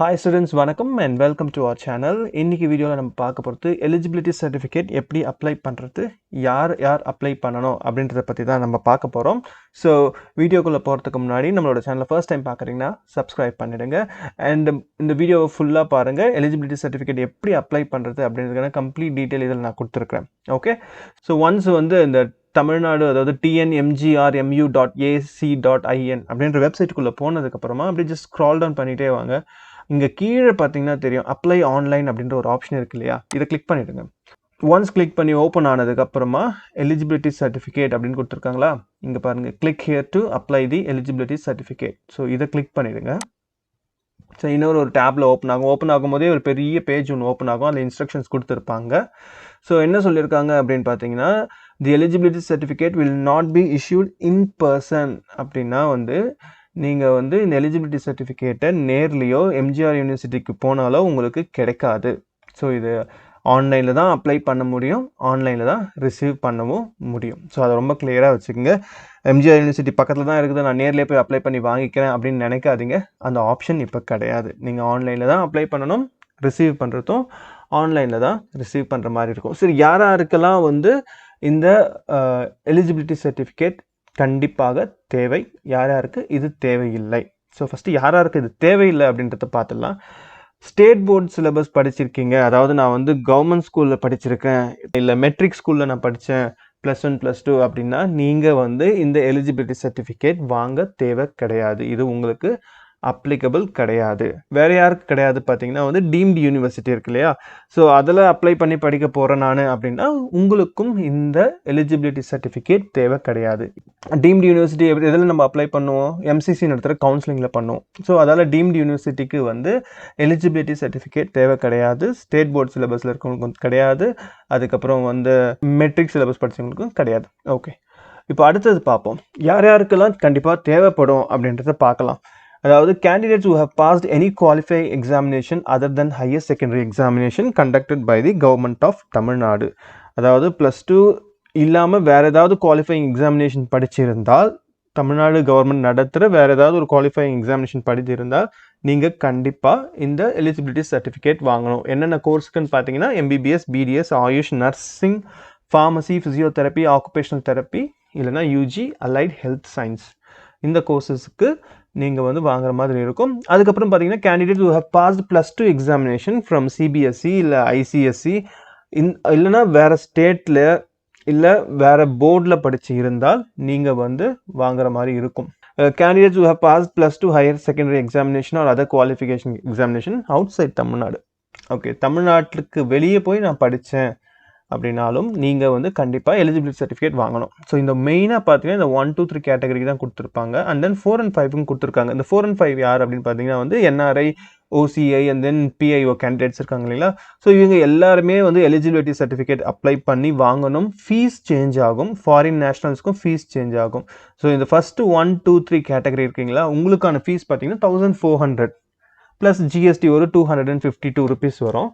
Hi students, வணக்கம் and welcome to our channel. இன்னைக்கு வீடியோல நம்ம பார்க்க போறது eligibility certificate எப்படி அப்ளை பண்றது, யார் அப்ளை பண்ணணும் அப்படின்றத பத்தி தான் நம்ம பார்க்க போறோம். So வீடியோக்குள்ள போறதுக்கு முன்னாடி நம்மளோட சேனலை ஃபர்ஸ்ட் டைம் பார்க்கறீங்கன்னா subscribe பண்ணிடுங்க and இந்த வீடியோவை ஃபுல்லா பாருங்க. eligibility certificate எப்படி அப்ளை பண்றது அப்படின்றதுக்கான complete detail இதில் நான் கொடுத்திருக்கேன். ஓகே, ஸோ ஒன்ஸ் வந்து இந்த தமிழ்நாடு அதாவது tnmgrmu.ac.in அப்படின்ற வெப்சைட்டுக்குள்ளே போனதுக்கப்புறமா அப்படியே ஜஸ்ட் ஸ்க்ரால் டவுன் பண்ணிகிட்டே வாங்க. இங்கே கீழே பார்த்தீங்கன்னா தெரியும் அப்ளை ஆன்லைன் அப்படின்ற ஒரு ஆப்ஷன் இருக்கு இல்லையா, இதை கிளிக் பண்ணிடுங்க. ஒன்ஸ் கிளிக் பண்ணி ஓப்பன் ஆனதுக்கப்புறமா எலிஜிபிலிட்டி சர்டிஃபிகேட் அப்படின்னு கொடுத்துருக்காங்களா, இங்கே பாருங்கள் click here to apply the eligibility certificate. So இதை கிளிக் பண்ணிடுங்க. ஸோ இன்னொரு டேப்பில் ஓப்பன் ஆகும்போதே ஒரு பெரிய பேஜ் ஒன்று ஓப்பன் ஆகும், அதில் இன்ஸ்ட்ரக்ஷன்ஸ் கொடுத்துருப்பாங்க. ஸோ என்ன சொல்லியிருக்காங்க அப்படின்னு பார்த்தீங்கன்னா, the eligibility certificate will not be issued in person. அப்படின்னா வந்து நீங்கள் வந்து இந்த எலிஜிபிலிட்டி சர்டிஃபிகேட்டை நேர்லேயோ எம்ஜிஆர் யூனிவர்சிட்டிக்கு போனாலோ உங்களுக்கு கிடைக்காது. ஸோ இது ஆன்லைனில் தான் அப்ளை பண்ண முடியும், ஆன்லைனில் தான் ரிசீவ் பண்ணவும் முடியும். ஸோ அதை ரொம்ப கிளியராக வச்சுக்கோங்க. எம்ஜிஆர் யூனிவர்சிட்டி பக்கத்தில் தான் இருக்குது, நான் நேர்லேயே போய் அப்ளை பண்ணி வாங்கிக்கிறேன் அப்படின்னு நினைக்காதீங்க. அந்த ஆப்ஷன் இப்போ கிடையாது. நீங்கள் ஆன்லைனில் தான் அப்ளை பண்ணணும், ரிசீவ் பண்ணுறதும் ஆன்லைனில் தான் ரிசீவ் பண்ணுற மாதிரி இருக்கும். சரி, யாருக்கெல்லாம் வந்து இந்த எலிஜிபிலிட்டி சர்டிஃபிகேட் கண்டிப்பாக தேவை, யாருக்கு இது தேவையில்லை? ஸோ ஃபஸ்ட்டு யாருக்கு இது தேவையில்லை அப்படின்றத பார்த்துடலாம். ஸ்டேட் போர்ட் சிலபஸ் படிச்சிருக்கீங்க, அதாவது நான் வந்து கவர்மெண்ட் ஸ்கூலில் படிச்சிருக்கேன், இல்லை மெட்ரிக் ஸ்கூலில் நான் படித்தேன், +1 +2 அப்படின்னா நீங்கள் வந்து இந்த எலிஜிபிலிட்டி சர்டிஃபிகேட் வாங்க தேவை கிடையாது. இது உங்களுக்கு அப்ளிகபிள் கிடையாது. வேறு யாருக்கு கிடையாது பார்த்தீங்கன்னா வந்து டீம்டு யூனிவர்சிட்டி இருக்கு இல்லையா, ஸோ அதில் அப்ளை பண்ணி படிக்க போகிறேன் நான் அப்படின்னா உங்களுக்கும் இந்த எலிஜிபிலிட்டி சர்டிஃபிகேட் தேவை கிடையாது. டீம்டு யூனிவர்சிட்டி எதில் நம்ம அப்ளை பண்ணுவோம்? எம்சிசி நடத்துகிற கவுன்சிலிங்கில் பண்ணுவோம். ஸோ அதால் டீம்டு யூனிவர்சிட்டிக்கு வந்து எலிஜிபிலிட்டி சர்டிஃபிகேட் தேவை கிடையாது. ஸ்டேட் போர்ட் சிலபஸில் இருக்கவங்களுக்கும் கிடையாது, அதுக்கப்புறம் வந்து மெட்ரிக் சிலபஸ் படித்தவங்களுக்கும் கிடையாது. ஓகே, இப்போ அடுத்தது பார்ப்போம் யாருக்கெல்லாம் கண்டிப்பாக தேவைப்படும் அப்படின்றத பார்க்கலாம். அதாவது candidates who have passed any qualifying examination other than higher secondary examination conducted by the government of Tamil Nadu. அதாவது +2 இல்லாமல் வேறு ஏதாவது குவாலிஃபைங் எக்ஸாமினேஷன் படிச்சிருந்தால், தமிழ்நாடு கவர்மெண்ட் நடத்துகிற வேறு ஏதாவது ஒரு குவாலிஃபைங் எக்ஸாமினேஷன் படித்திருந்தால் நீங்கள் கண்டிப்பாக இந்த எலிஜிபிலிட்டி சர்டிஃபிகேட் வாங்கணும். என்னென்ன கோர்ஸுக்குன்னு பார்த்தீங்கன்னா MBBS, BDS, AYUSH, nursing, pharmacy, physiotherapy, occupational therapy, இல்லைனா UG அலைட் ஹெல்த் சயின்ஸ். இந்த கோர்சஸ்க்கு நீங்கள் வந்து வாங்குற மாதிரி இருக்கும். அதுக்கப்புறம் பார்த்தீங்கன்னா candidate who have passed +2 examination from CBSE இல்லை ICSE இல்லைனா வேறு ஸ்டேட்டில் இல்லை வேறு போர்டில் படித்து இருந்தால் நீங்கள் வந்து வாங்குற மாதிரி இருக்கும். Candidates who have passed +2 higher secondary examination or other qualification examination outside Tamil Nadu. Okay, தமிழ்நாட்டுக்கு வெளியே போய் நான் படித்தேன் அப்படின்னாலும் நீங்கள் வந்து கண்டிப்பாக எலிஜிபிலிட்டி சர்டிஃபிகேட் வாங்கணும். ஸோ இந்த மெயினாக பார்த்தீங்கன்னா இந்த 1, 2, 3 கேட்டகரிக்கு தான் கொடுத்துருப்பாங்க. அண்ட் தென் 4 and 5க்கும் கொடுத்துருக்காங்க. இந்த 4 and 5 யார் அப்படின்னு பார்த்தீங்கன்னா வந்து NRI, OCI and then PIO candidates இருக்காங்க இல்லைங்களா. ஸோ இவங்க எல்லாருமே வந்து எலிஜிபிலிட்டி சர்டிஃபிகேட் அப்ளை பண்ணி வாங்கணும். ஃபீஸ் சேஞ்ச் ஆகும், ஃபாரின் நேஷனல்ஸ்க்கும் ஃபீஸ் சேஞ்ச் ஆகும். ஸோ இந்த ஃபஸ்ட்டு 1, 2, 3 கேட்டகரி இருக்கீங்களா, உங்களுக்கான ஃபீஸ் பார்த்தீங்கன்னா 1400 ப்ளஸ் GST ஒரு 252 ருபீஸ் வரும்.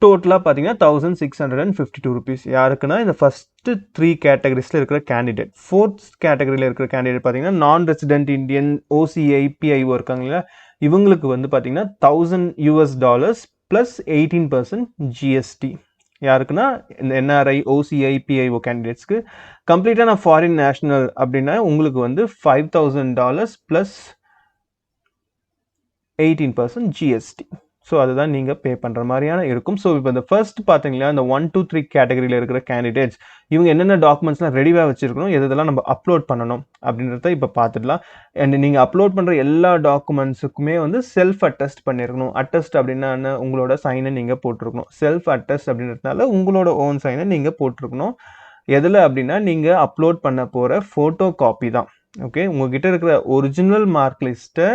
டோட்டலாக பார்த்தீங்கன்னா 1652 ருபீஸ். யாருக்குன்னா இந்த ஃபஸ்ட்டு 3 கேட்டகரிஸில் இருக்கிற கேண்டிடேட். 4th கேட்டகரியில் இருக்கிற கேண்டிடேட் பார்த்தீங்கன்னா நான் ரெசிடென்ட் இந்தியன், OCI, PIO இருக்காங்க இல்லையா, இவங்களுக்கு வந்து பார்த்தீங்கன்னா $1000 ப்ளஸ் 18% GST. யாருக்குன்னா இந்த NRI, OCI, PIO கேண்டிடேட்ஸ்க்கு. கம்ப்ளீட்டாக நான் ஃபாரின் நேஷனல் அப்படின்னா உங்களுக்கு வந்து $5000 ப்ளஸ் 18% GST. ஸோ அதுதான் நீங்கள் பே பண்ணுற மாதிரியான இருக்கும். ஸோ இப்போ இந்த ஃபர்ஸ்ட் பார்த்தீங்களா, இந்த 1, 2, 3 கேட்டகரியில் இருக்கிற கேண்டிடேட்ஸ் இவங்க என்னென்ன டாக்குமெண்ட்ஸ்லாம் ரெடியாக வச்சுருக்கணும், எதெல்லாம் நம்ம அப்லோட் பண்ணணும் அப்படின்றத இப்போ பார்த்துடலாம். அண்ட் நீங்கள் அப்லோட் பண்ணுற எல்லா டாக்குமெண்ட்ஸுக்குமே வந்து செல்ஃப் அட்டஸ்ட் பண்ணியிருக்கணும். அட்டஸ்ட் அப்படின்னா என்ன, உங்களோட சைனை நீங்கள் போட்டிருக்கணும். செல்ஃப் அட்டஸ்ட் அப்படின்றதுனால உங்களோட ஓன் சைனை நீங்கள் போட்டிருக்கணும். எதில் அப்படின்னா நீங்கள் அப்லோட் பண்ண போகிற ஃபோட்டோ காப்பி தான். ஓகே, உங்ககிட்ட இருக்கிற ஒரிஜினல் மார்க் லிஸ்ட்டை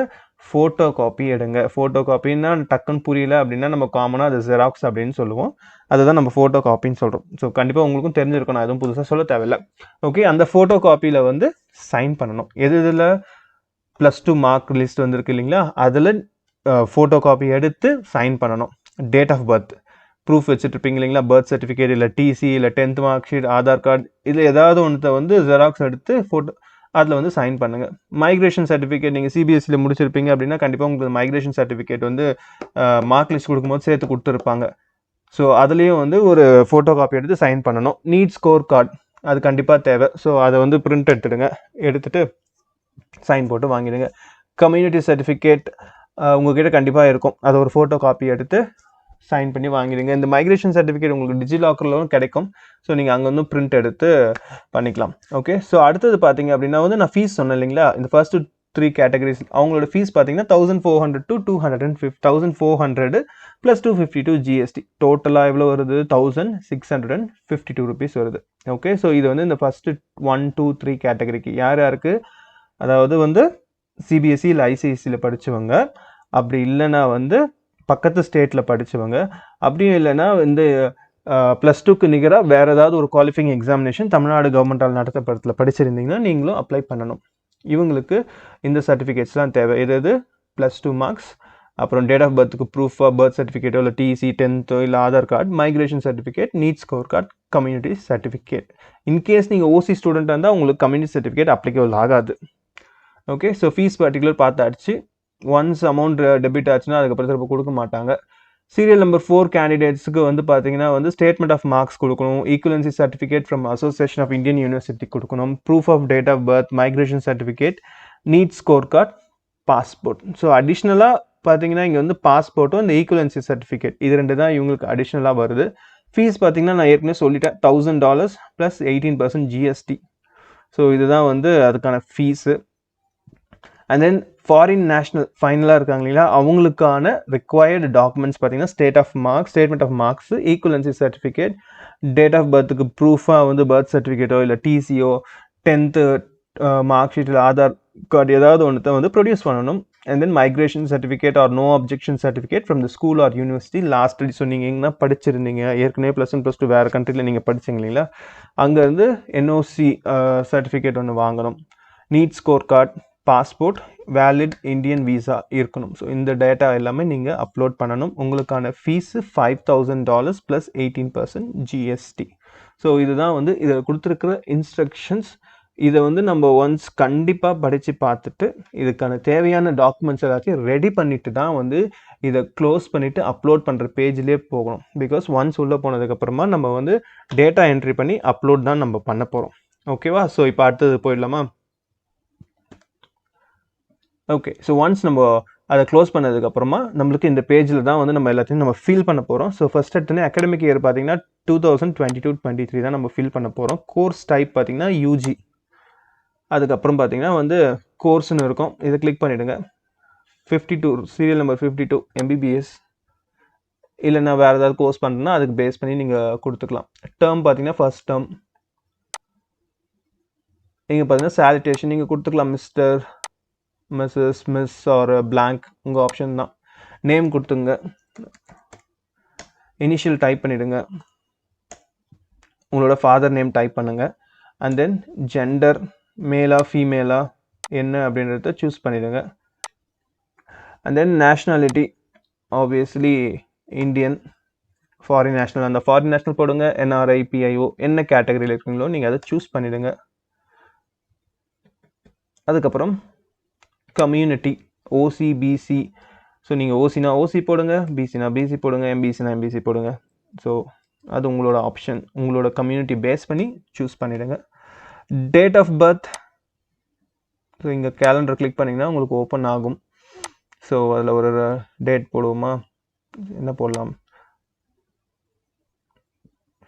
ஃபோட்டோ காப்பி எடுங்க. ஃபோட்டோ காப்பின்னா டக்குன்னு புரியல அப்படின்னா நம்ம காமனாக அது ஜெராக்ஸ் அப்படின்னு சொல்லுவோம், அதுதான் நம்ம ஃபோட்டோ காப்பின்னு சொல்கிறோம். ஸோ கண்டிப்பாக உங்களுக்கும் தெரிஞ்சிருக்கும், நான் எதுவும் புதுசாக சொல்ல தேவையில்லை. ஓகே, அந்த ஃபோட்டோ காப்பியில் வந்து சைன் பண்ணணும். இதில் +2 மார்க் லிஸ்ட் வந்துருக்கு இல்லைங்களா, அதில் ஃபோட்டோ காப்பி எடுத்து சைன் பண்ணணும். டேட் ஆஃப் பர்த் ப்ரூஃப் வச்சுட்ருப்பீங்க இல்லைங்களா, பர்த் சர்டிஃபிகேட் இல்லை TC இல்லை 10th mark sheet, Aadhaar card, இதில் ஏதாவது ஒன்றத்தை வந்து ஜெராக்ஸ் எடுத்து ஃபோட்டோ அதில் வந்து சைன் பண்ணுங்கள். மைக்ரேஷன் சர்டிஃபிகேட் நீங்கள் சிபிஎஸ்சியில் முடிச்சிருப்பீங்க அப்படின்னா கண்டிப்பாக உங்களுக்கு மைக்ரேஷன் சர்டிஃபிகேட் வந்து மார்க் லிஸ்ட் கொடுக்கும்போது சேர்த்து கொடுத்துருப்பாங்க. ஸோ அதுலேயும் வந்து ஒரு ஃபோட்டோ காப்பி எடுத்து சைன் பண்ணணும். நீட் ஸ்கோர் கார்டு அது கண்டிப்பாக தேவை. ஸோ அதை வந்து பிரிண்ட் எடுத்துகிட்டு சைன் போட்டு வாங்கிடுங்க. கம்யூனிட்டி சர்டிஃபிகேட் உங்கள்கிட்ட கண்டிப்பாக இருக்கும். அதை ஒரு ஃபோட்டோ காப்பி எடுத்து சைன் பண்ணி வாங்கிடுங்க. இந்த மைக்ரேஷன் சர்டிஃபிகேட் உங்களுக்கு டிஜிலாக்கர்லும் கிடைக்கும். ஸோ நீங்கள் அங்கே வந்து பிரிண்ட் எடுத்து பண்ணிக்கலாம். ஓகே, ஸோ அடுத்தது பார்த்தீங்க அப்படின்னா வந்து நான் ஃபீஸ் சொன்னேன் இல்லைங்களா, இந்த ஃபர்ஸ்ட் 3 கேட்டகரிஸ் அவங்களோட ஃபீஸ் பார்த்தீங்கன்னா 1400 to 250 1400 + 252 GST டோட்டலாக எவ்வளோ வருது 1652 ருபீஸ் வருது. ஓகே, ஸோ இது வந்து இந்த ஃபர்ஸ்ட் 1, 2, 3 கேட்டகரிக்கு யாருக்கு, அதாவது வந்து சிபிஎஸ்சி இல்லை ஐசிஐசியில் படித்தவங்க, அப்படி இல்லைன்னா வந்து பக்கத்து ஸ்டேட்டில் படித்தவங்க, அப்படியும் இல்லைன்னா வந்து +2க்கு நிகராக வேறு ஏதாவது ஒரு குவாலிஃபைங் எக்ஸாமினேஷன் தமிழ்நாடு கவர்மெண்டால் நடத்தப்படத்தில் படிச்சிருந்தீங்கன்னா நீங்களும் அப்ளை பண்ணணும். இவங்களுக்கு இந்த சர்டிஃபிகேட்ஸ்லாம் தேவை. எது +2 மார்க்ஸ், அப்புறம் டேட் ஆஃப் பர்த்துக்கு ப்ரூஃப் ஆஃப் பர்த் சர்டிஃபிகேட்டோ இல்லை டிசி 10th இல்லை Aadhaar card, migration certificate, NEET score card, community certificate. In case நீங்கள் ஓசி ஸ்டூடெண்ட்டாக இருந்தால் உங்களுக்கு கம்யூனிட்டி சர்டிஃபிகேட் அப்ளிகபிள் ஆகாது. ஓகே, ஸோ ஃபீஸ் பர்டிகுலர் பார்த்தாச்சு. ஒன்ஸ் அமௌண்ட் டெபிட் ஆச்சுன்னா அதுக்கப்புறம் திரும்ப கொடுக்க மாட்டாங்க. சீரியல் நம்பர் 4 கேண்டிடேட்ஸுக்கு வந்து பார்த்தீங்கன்னா வந்து ஸ்டேட்மெண்ட் ஆஃப் மார்க்ஸ் கொடுக்கணும், equivalency certificate from association of Indian university கொடுக்கணும், proof of date of birth, migration certificate, NEET score card, passport. So அடிஷ்னலாக பார்த்தீங்கன்னா இங்கே வந்து பாஸ்போர்ட்டும் இந்த ஈக்குவலன்சி சர்டிஃபிகேட் இது 2 தான் இவங்களுக்கு அடிஷ்னலாக வருது. ஃபீஸ் பார்த்தீங்கன்னா நான் ஏற்கனவே சொல்லிட்டேன், $1000 + 18% GST. ஸோ இதுதான் வந்து அதுக்கான fees. And then foreign national ஃபைனலாக இருக்காங்க இல்லைங்களா, அவங்களுக்கான ரிக்வயர்டு டாக்குமெண்ட்ஸ் பார்த்தீங்கன்னா statement of marks, equivalency certificate, date of பர்த்துக்கு ப்ரூஃபாக வந்து பர்த் சர்டிஃபிகேட்டோ இல்லை டிசியோ 10th மார்க் ஷீட்டில் ஆதார் கார்டு ஏதாவது ஒன்று வந்து ப்ரொடியூஸ் பண்ணணும். And then migration certificate or no objection certificate from the school or university last. So நீங்கள் எங்கன்னா படிச்சிருந்தீங்க ஏற்கனவே +1 +2 வேறு கண்ட்ரியில் நீங்கள் படிச்சிங்க இல்லைங்களா, அங்கேருந்து என்ஓசி சர்டிஃபிகேட் ஒன்று வாங்கணும். NEET score card, passport, valid Indian visa இருக்கணும். ஸோ இந்த டேட்டா எல்லாமே நீங்கள் அப்லோட் பண்ணணும். உங்களுக்கான ஃபீஸு $5000 + 18% GST. ஸோ இதுதான் வந்து இதில் கொடுத்துருக்கிற இன்ஸ்ட்ரக்ஷன்ஸ். இதை வந்து நம்ம ஒன்ஸ் கண்டிப்பாக படித்து பார்த்துட்டு இதுக்கான தேவையான டாக்குமெண்ட்ஸ் எல்லாத்தையும் ரெடி பண்ணிட்டு தான் வந்து இதை க்ளோஸ் பண்ணிவிட்டு அப்லோட் பண்ணுற பேஜ்லேயே போகணும். பிகாஸ் ஒன்ஸ் உள்ளே போனதுக்கப்புறமா நம்ம வந்து டேட்டா என்ட்ரி பண்ணி அப்லோட் தான் நம்ம பண்ண போகிறோம். ஓகேவா? ஸோ இப்போ அடுத்தது போயிடலாமா? ஓகே, ஸோ ஒன்ஸ் நம்ம அதை க்ளோஸ் பண்ணதுக்கப்புறமா நம்மளுக்கு இந்த பேஜில் தான் வந்து நம்ம எல்லாத்தையும் நம்ம ஃபில் பண்ண போகிறோம். ஸோ ஃபஸ்ட் எடுத்துனே அகாடமிக் இயர் பார்த்தீங்கன்னா 2022-23 தான் நம்ம ஃபில் பண்ண போகிறோம். கோர்ஸ் டைப் பார்த்தீங்கன்னா யூஜி. அதுக்கப்புறம் பார்த்தீங்கன்னா வந்து கோர்ஸ்னு இருக்கும், இதை கிளிக் பண்ணிவிடுங்க. 52 சீரியல் நம்பர் 52 MBBS இல்லைன்னா வேறு ஏதாவது கோர்ஸ் பண்ணுறேன்னா அதுக்கு பேஸ் பண்ணி நீங்கள் கொடுத்துக்கலாம். டேர்ம் பார்த்தீங்கன்னா ஃபர்ஸ்ட் டேர்ம். இங்கே பார்த்தீங்கன்னா சாலிட்டேஷன் நீங்கள் கொடுத்துக்கலாம், mister, missus, miss or blank உங்கள் ஆப்ஷன் தான். நேம் கொடுத்துங்க, இனிஷியல் டைப் பண்ணிவிடுங்க, உங்களோட ஃபாதர் நேம் டைப் பண்ணுங்கள். அண்ட் தென் ஜெண்டர் மேலா ஃபீமேலா என்ன அப்படின்றத சூஸ் பண்ணிவிடுங்க. And then nationality obviously Indian, foreign national அந்த ஃபாரின் நேஷ்னல் போடுங்க. NRI, PIO என்ன கேட்டகரியில் இருக்கீங்களோ நீங்கள் அதை சூஸ் பண்ணிவிடுங்க. அதுக்கப்புறம் கம்யூனிட்டி ஓசி, பிசி. ஸோ நீங்கள் ஓசினா ஓசி போடுங்க, பிசினா பிசி போடுங்க, எம்பிசினா எம்பிசி போடுங்க. ஸோ அது உங்களோட ஆப்ஷன், உங்களோட கம்யூனிட்டி பேஸ் பண்ணி சூஸ் பண்ணிவிடுங்க. டேட் ஆஃப் பர்த், ஸோ இங்கே கேலண்டர் கிளிக் பண்ணிங்கன்னா உங்களுக்கு ஓப்பன் ஆகும். ஸோ அதில் ஒரு டேட் போடுவோமா, என்ன போடலாம்,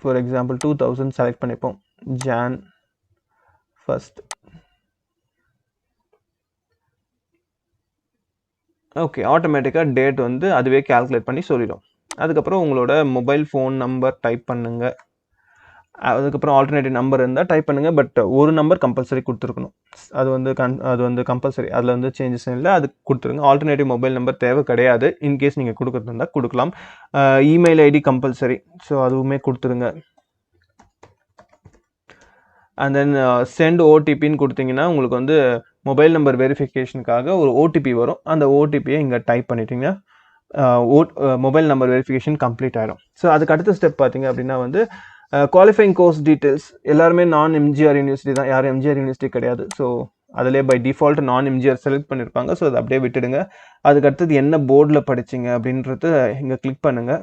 ஃபார் எக்ஸாம்பிள் 2000 செலக்ட் பண்ணிப்போம். Jan 1. ஓகே, ஆட்டோமேட்டிக்காக டேட் வந்து அதுவே கால்குலேட் பண்ணி சொல்லிடும். அதுக்கப்புறம் உங்களோட மொபைல் ஃபோன் நம்பர் டைப் பண்ணுங்கள். அதுக்கப்புறம் ஆல்டர்னேட்டிவ் நம்பர் இருந்தால் டைப் பண்ணுங்கள். பட் ஒரு நம்பர் கம்பல்சரி கொடுத்துருக்கணும். அது வந்து கம்பல்சரி, அதில் வந்து சேஞ்சஸ் இல்லை, அது கொடுத்துருங்க. ஆல்டர்னேட்டிவ் மொபைல் நம்பர் தேவை கிடையாது. இன்கேஸ் நீங்கள் கொடுக்குறது இருந்தால் கொடுக்கலாம். இமெயில் ஐடி கம்பல்சரி, ஸோ அதுவுமே கொடுத்துருங்க. அண்ட் தென் சென்ட் ஓடிபின்னு கொடுத்தீங்கன்னா உங்களுக்கு வந்து மொபைல் நம்பர் வெரிஃபிகேஷனுக்காக ஒரு ஓடிபி வரும். அந்த ஓடிபியை இங்கே டைப் பண்ணிட்டீங்கன்னா மொபைல் நம்பர் வெரிஃபிகேஷன் கம்ப்ளீட் ஆகிடும். ஸோ அதுக்கு அடுத்த ஸ்டெப் பார்த்தீங்க அப்படின்னா வந்து குவாலிஃபைங் கோர்ஸ் டீட்டெயில்ஸ். எல்லாருமே நான் எம்ஜிஆர் யூனிவர்சிட்டி தான், யாரும் எம்ஜிஆர் யூனிவர்சிட்டி கிடையாது. ஸோ அதிலே பை டிஃபால்ட் நான் எம்ஜிஆர் செலக்ட் பண்ணியிருப்பாங்க. ஸோ அதை அப்படியே விட்டுடுங்க. அதுக்கு அடுத்தது என்ன போர்டில் படிச்சிங்க அப்படின்றது இங்கே கிளிக் பண்ணுங்கள்.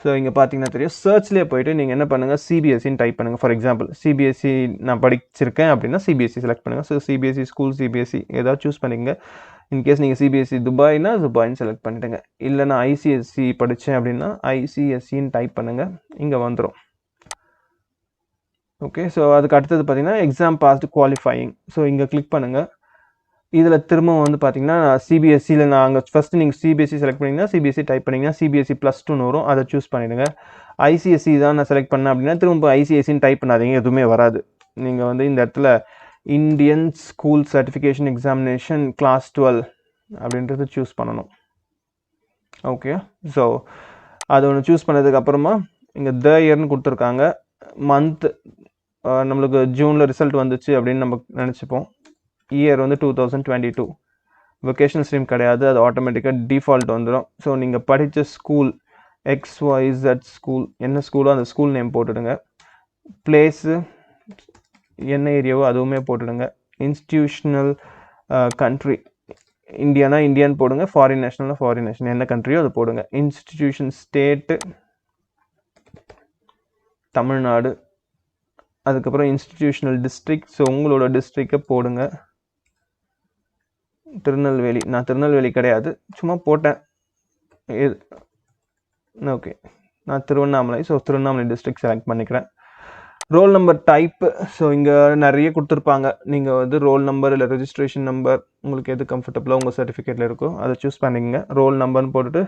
ஸோ இங்கே பார்த்தீங்கன்னா தெரியும், சர்ச்லேயே போயிட்டு நீங்கள் என்ன பண்ணுங்கள், சிபிஎஸ்சின்னு டைப் பண்ணுங்கள். ஃபார் எக்ஸாம்பிள் சிபிஎஸ்சி நான் படிச்சிருக்கேன் அப்படின்னா சிபிஎஸ்சி செலக்ட் பண்ணுங்கள். ஸோ சிபிஎஸ்சி ஸ்கூல், சிபிஎஸ்சி ஏதாவது சூஸ் பண்ணிங்க. இன்கேஸ் நீங்கள் சிபிஎஸ்சி துபாய்னா துபாய்னு செலக்ட் பண்ணிவிடுங்க. இல்லை நான் ஐசிஎஸ்சி படித்தேன் அப்படின்னா ஐசிஎஸ்சின்னு டைப் பண்ணுங்கள். இங்கே வந்துடும். ஓகே, ஸோ அதுக்கு அடுத்தது பார்த்தீங்கன்னா எக்ஸாம் பாஸ்டு குவாலிஃபையிங். ஸோ இங்கே கிளிக் பண்ணுங்கள். இதில் திரும்பவும் வந்து பார்த்தீங்கன்னா சிபிஎஸ்சியில் நாங்கள் ஃபஸ்ட்டு நீங்கள் சிபிஎஸ்சி செலக்ட் பண்ணிங்கன்னா சிபிஎஸ்சி டைப் பண்ணிங்கன்னா சிபிஎஸ்சி +2 வரும். அதை சூஸ் பண்ணிவிடுங்க. ஐசிஎஸ்சி தான் நான் செலக்ட் பண்ணேன் அப்படின்னா திரும்ப ஐசிஎஸ்சின்னு டைப் பண்ணாதீங்க, எதுவுமே வராது. நீங்கள் வந்து இந்த இடத்துல Indian school certification examination class 12 அப்படின்றது சூஸ் பண்ணணும். ஓகே, ஸோ அது ஒன்று சூஸ் பண்ணதுக்கப்புறமா இங்கே த இயர்னு கொடுத்துருக்காங்க. மந்த் நம்மளுக்கு ஜூனில் ரிசல்ட் வந்துச்சு அப்படின்னு நம்ம நினச்சிப்போம். இயர் வந்து 2022. வொகேஷனல் ஸ்ட்ரீம் கிடையாது, அது ஆட்டோமேட்டிக்காக டிஃபால்ட் வந்துடும். ஸோ நீங்கள் படித்த ஸ்கூல் XYZ ஸ்கூல், என்ன ஸ்கூலோ அந்த ஸ்கூல் நேம் போட்டுடுங்க. பிளேஸு என்ன ஏரியாவோ அதுவுமே போட்டுடுங்க. இன்ஸ்டிடியூஷனல் கண்ட்ரி, இந்தியானா இந்தியான்னு போடுங்க, ஃபாரின் நேஷனல்னா ஃபாரின் நேஷனல், என்ன கண்ட்ரியோ அது போடுங்க. Institution state Tamil Nadu. அதுக்கப்புறம் இன்ஸ்டிடியூஷனல் டிஸ்ட்ரிக்ட், ஸோ உங்களோட டிஸ்ட்ரிக்டை போடுங்க. திருநெல்வேலி, நான் திருநெல்வேலி கிடையாது, சும்மா போட்டேன். ஓகே, நான் Tiruvannamalai, so Tiruvannamalai district select பண்ணிக்கிறேன். ரோல் நம்பர் டைப்பு, ஸோ இங்கே நிறைய கொடுத்துருப்பாங்க. நீங்கள் வந்து ரோல் நம்பர் இல்லை ரெஜிஸ்ட்ரேஷன் நம்பர், உங்களுக்கு எது கம்ஃபர்டபுளாக உங்கள் சர்டிஃபிகேட்டில் இருக்கோ அதை சூஸ் பண்ணிக்கங்க. ரோல் நம்பர்னு போட்டுட்டு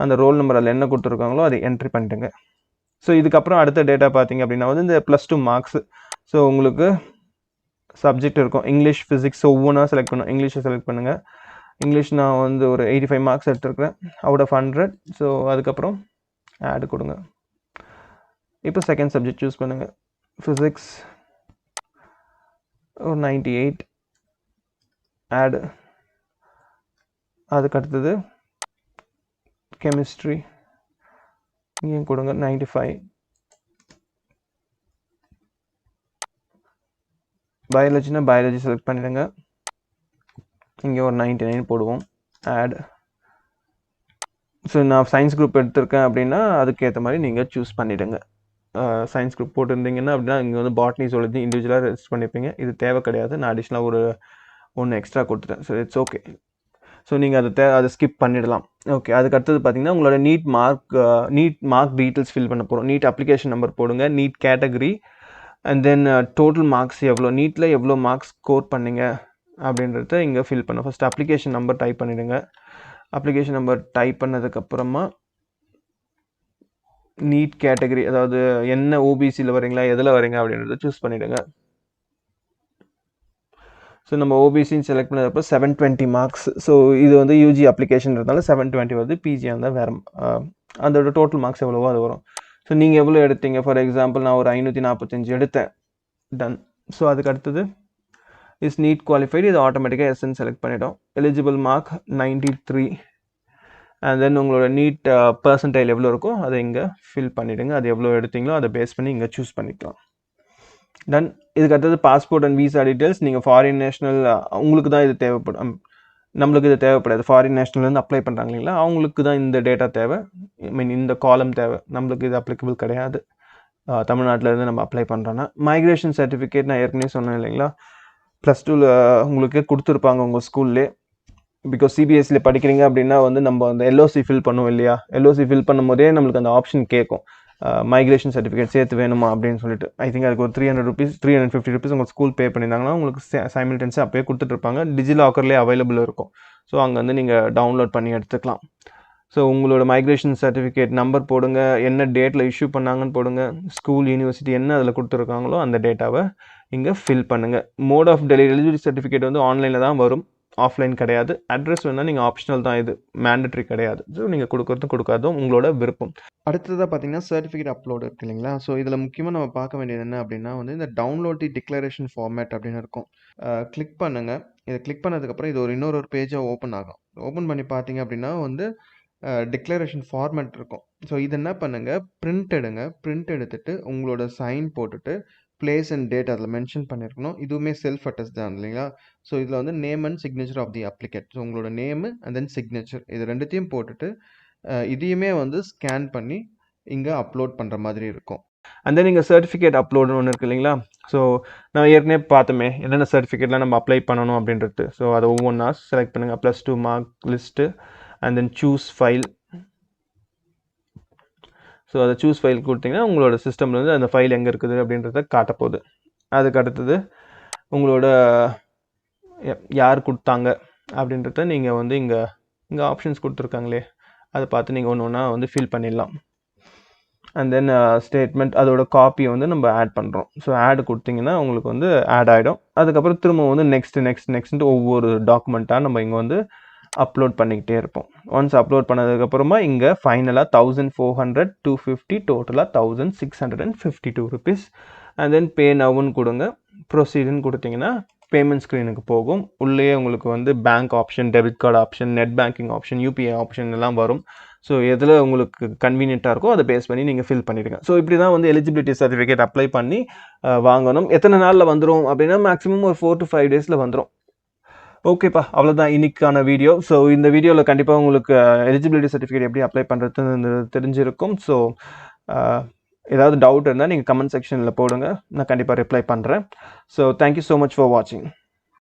அந்த ரோல் நம்பர் அதில் என்ன கொடுத்துருக்காங்களோ அதை என்ட்ரி பண்ணிட்டுங்க. ஸோ இதுக்கப்புறம் அடுத்த டேட்டா பார்த்தீங்க அப்படின்னா வந்து இந்த +2 மார்க்ஸ். ஸோ உங்களுக்கு சப்ஜெக்ட் இருக்கும், இங்கிலீஷ், ஃபிசிக்ஸ், ஒவ்வொன்றா செலக்ட் பண்ணும். இங்கிலீஷை செலக்ட் பண்ணுங்கள். இங்கிலீஷ் நான் வந்து ஒரு 85 மார்க்ஸ் எடுத்துருக்கிறேன் அவுட் ஆஃப் 100. ஸோ அதுக்கப்புறம் ஆட் கொடுங்க. இப்போ செகண்ட் சப்ஜெக்ட் சூஸ் பண்ணுங்கள். ஃபிசிக்ஸ் ஒரு 98, ஆட். அதுக்கு அடுத்தது கெமிஸ்ட்ரி, இங்கேயும் கொடுங்க 95. பயாலஜினா பயாலஜி செலக்ட் பண்ணிடுங்க, இங்கே ஒரு 99 போடுவோம், ஆட். ஸோ நான் சயின்ஸ் குரூப் எடுத்திருக்கேன் அப்படின்னா அதுக்கேற்ற மாதிரி நீங்கள் சூஸ் பண்ணிவிடுங்க. சயின்ஸ் குரூப் போட்டிருந்தீங்கன்னா அப்படின்னா இங்கே வந்து பாட்னி ஜூலஜி இண்டிவிஜுவலாக ரெஜிஸ்டர் பண்ணியிருப்பீங்க. இது தேவை கிடையாது, நான் அடிஷ்னலாக ஒரு ஒன்று எக்ஸ்ட்ரா கொடுத்துட்டேன். So it's okay. ஸோ நீங்கள் அதை ஸ்கிப் பண்ணிடலாம். ஓகே, அதுக்கு அடுத்தது பார்த்தீங்கன்னா உங்களோட நீட் மார்க் டீட்டெயில்ஸ் ஃபில் பண்ண போகிறோம். நீட் அப்ளிகேஷன் நம்பர் போடுங்க, NEET category, and then total marks எவ்வளோ, நீட்டில் எவ்வளோ மார்க்ஸ் ஸ்கோர் பண்ணிங்க அப்படின்றத இங்கே ஃபில் பண்ண. ஃபஸ்ட் அப்ளிகேஷன் நம்பர் டைப் பண்ணிவிடுங்க. அப்ளிகேஷன் நம்பர் டைப் பண்ணதுக்கப்புறமா நீட் கேட்டகரி, அதாவது என்ன ஓபிசியில் வரீங்களா எதில் வரீங்க அப்படின்றத சூஸ் பண்ணிவிடுங்க. ஸோ நம்ம ஓபிசின்னு செலக்ட் பண்ணதுக்கப்புறம் 720 மார்க்ஸ். ஸோ இது வந்து யூஜி அப்ளிகேஷன்றதுனால 720 வருது. பிஜியாக இருந்தால் வேறு அதோட டோட்டல் மார்க்ஸ் எவ்வளவோ அது வரும். ஸோ நீங்கள் எவ்வளோ எடுத்தீங்க, ஃபார் எக்ஸாம்பிள் நான் ஒரு 545 எடுத்தேன், டன். ஸோ அதுக்கு அடுத்தது இஸ் நீட் குவாலிஃபைடு, இது ஆட்டோமேட்டிக்காக எஸ்ன்னு செலக்ட் பண்ணிவிடும். எலிஜிபிள் மார்க் 93, அண்ட் தென் உங்களோட நீட் பர்சன்டைல் எவ்வளோ இருக்கோ அதை இங்கே ஃபில் பண்ணிவிடுங்க. அது எவ்வளோ எடுத்தீங்களோ அதை பேஸ் பண்ணி இங்கே சூஸ் பண்ணிக்கலாம், டன். இதுக்கு அடுத்தது பாஸ்போர்ட் அண்ட் விசா டீட்டெயில்ஸ். நீங்கள் ஃபாரின் நேஷ்னல், உங்களுக்கு தான் இது தேவைப்படும், நம்மளுக்கு இது தேவைப்படாது. ஃபாரின் நேஷ்னல்லேருந்து அப்ளை பண்ணுறாங்க இல்லைங்களா, அவங்களுக்கு தான் இந்த டேட்டா தேவை, ஐ மீன் இந்த காலம் தேவை. நம்மளுக்கு இது அப்ளிகபிள் கிடையாது. தமிழ்நாட்டிலேருந்து நம்ம அப்ளை பண்ணுறோன்னா. மைக்ரேஷன் சர்டிஃபிகேட் நான் ஏற்கனவே சொன்னேன் இல்லைங்களா, +2ல் உங்களுக்கு கொடுத்துருப்பாங்க உங்கள் ஸ்கூல்லே. பிகாஸ் சிபிஎஸ்சியில் படிக்கிறீங்க அப்படின்னா வந்து நம்ம அந்த எல்ஓசி ஃபில் பண்ணுவோம் இல்லையா, எல்ஓசி ஃபில் பண்ணும் போதே நம்மளுக்கு அந்த ஆப்ஷன் கேட்கும், மைக்ரேஷன் சர்டிஃபிகேட் சேர்த்து வேணுமா அப்படின்னு சொல்லிட்டு. ஐ திங்க் அதுக்கு ஒரு 300 rupees 350 rupees உங்கள் ஸ்கூல் பே பண்ணியிருந்தாங்கன்னா உங்களுக்கு சைமல்டேனியஸாக அப்போயே கொடுத்துட்ருப்பாங்க. டிஜிலாக்கர்லேயே அவைலபிள் இருக்கும். ஸோ அங்கே வந்து நீங்கள் டவுன்லோட் பண்ணி எடுத்துக்கலாம். ஸோ உங்களோட மைக்ரேஷன் சர்டிஃபிகேட் நம்பர் போடுங்க, என்ன டேட்டில் இஷ்யூ பண்ணாங்கன்னு போடுங்க, ஸ்கூல் யூனிவர்சிட்டி என்ன அதில் கொடுத்துருக்காங்களோ அந்த டேட்டாவை இங்கே ஃபில் பண்ணுங்கள். Mode of delivery eligibility certificate வந்து ஆன்லைனில் தான் வரும், ஆஃப்லைன் கிடையாது. அட்ரஸ் வேணால் நீங்கள் ஆப்ஷனல் தான், இது மேண்டட்ரி கிடையாது. ஸோ நீங்கள் கொடுக்குறதும் கொடுக்காதும் உங்களோட விருப்பம். அடுத்ததாக பார்த்தீங்கன்னா சர்டிஃபிகேட் அப்லோடு இருக்குது இல்லைங்களா. ஸோ இதில் முக்கியமாக நம்ம பார்க்க வேண்டியது என்ன அப்படின்னா வந்து இந்த டவுன்லோட் தி டிக்ளரேஷன் ஃபார்மேட் அப்படின்னு இருக்கும். கிளிக் பண்ணுங்கள். இதை கிளிக் பண்ணதுக்கப்புறம் இது இன்னொரு பேஜாக ஓப்பன் ஆகும். ஓப்பன் பண்ணி பார்த்தீங்க அப்படின்னா வந்து டிக்ளரேஷன் ஃபார்மேட் இருக்கும். ஸோ இது என்ன பண்ணுங்கள், பிரிண்ட் எடுங்க. பிரிண்ட் எடுத்துகிட்டு உங்களோட சைன் போட்டுட்டு பிளேஸ் அண்ட் டேட் அதில் மென்ஷன் பண்ணியிருக்கணும். இதுவுமே செல்ஃப் அட்டஸ்ட் தான் இல்லைங்களா? ஸோ இதில் வந்து name and signature of the applicant. So உங்களோட நேமு அண்ட் தென் சிக்னேச்சர் இது ரெண்டுத்தையும் போட்டுட்டு இதையுமே வந்து ஸ்கேன் பண்ணி இங்கே அப்லோட் பண்ணுற மாதிரி இருக்கும். அண்ட் தென் இங்கே சர்டிஃபிகேட் அப்லோடுன்னு ஒன்று இருக்குது இல்லைங்களா? ஸோ நான் ஏற்கனவே பார்த்தோமே என்னென்ன சர்டிஃபிகேட்லாம் நம்ம அப்ளை பண்ணணும் அப்படின்றது. ஸோ அதை ஒவ்வொன்றா செலக்ட் பண்ணுங்கள். +2 mark list and then choose file. So அதை சூஸ் ஃபைல் கொடுத்தீங்கன்னா உங்களோட சிஸ்டமில் வந்து அந்த ஃபைல் எங்கே இருக்குது அப்படின்றத காட்டப்போகுது. அதுக்கு அடுத்தது உங்களோட யார் கொடுத்தாங்க அப்படின்றத நீங்கள் வந்து இங்கே ஆப்ஷன்ஸ் கொடுத்துருக்காங்களே அதை பார்த்து நீங்கள் ஒன்று ஒன்றா வந்து ஃபில் பண்ணிடலாம். அண்ட் தென் ஸ்டேட்மெண்ட் அதோட காப்பியை வந்து நம்ம ஆட் பண்ணுறோம். ஸோ ஆட் கொடுத்தீங்கன்னா உங்களுக்கு வந்து ஆட் ஆகிடும். அதுக்கப்புறம் திரும்ப வந்து நெக்ஸ்ட்டு ஒவ்வொரு டாக்குமெண்ட்டாக நம்ம இங்கே வந்து அப்லோட் பண்ணிக்கிட்டே இருப்போம். ஒன்ஸ் அப்லோட் பண்ணதுக்கப்புறமா இங்கே ஃபைனலாக 1400, 250, டோட்டலாக 1652 ருபீஸ். அண்ட் தென் பே நவ்னு கொடுங்க. ப்ரொசீடுன்னு கொடுத்தீங்கன்னா பேமெண்ட் ஸ்க்ரீனுக்கு போகும். உள்ளே உங்களுக்கு வந்து bank option, debit card option, net banking option, UPI option எல்லாம் வரும். ஸோ எதில் உங்களுக்கு கன்வீனியண்ட்டாக இருக்கோ அதை பேஸ் பண்ணி நீங்கள் ஃபில் பண்ணிவிடுங்க. ஸோ இப்படி தான் வந்து எலிஜிபிலிட்டி சர்டிஃபிகேட் அப்ளை பண்ணி வாங்கணும். எத்தனை நாளில் வந்துடும் அப்படின்னா மேக்ஸிமம் ஒரு 4 to 5 டேஸில் வந்துடும். ஓகேப்பா, அவ்வளோதான் இன்னைக்கான வீடியோ. ஸோ இந்த வீடியோவில் கண்டிப்பாக உங்களுக்கு எலிஜிபிலிட்டி சர்டிஃபிகேட் எப்படி அப்ளை பண்ணுறதுன்னு தெரிஞ்சிருக்கும். ஸோ ஏதாவது டவுட் இருந்தால் நீங்கள் கமெண்ட் செக்ஷனில் போடுங்க, நான் கண்டிப்பாக ரிப்ளை பண்ணுறேன். So thank you so much for வாட்சிங்.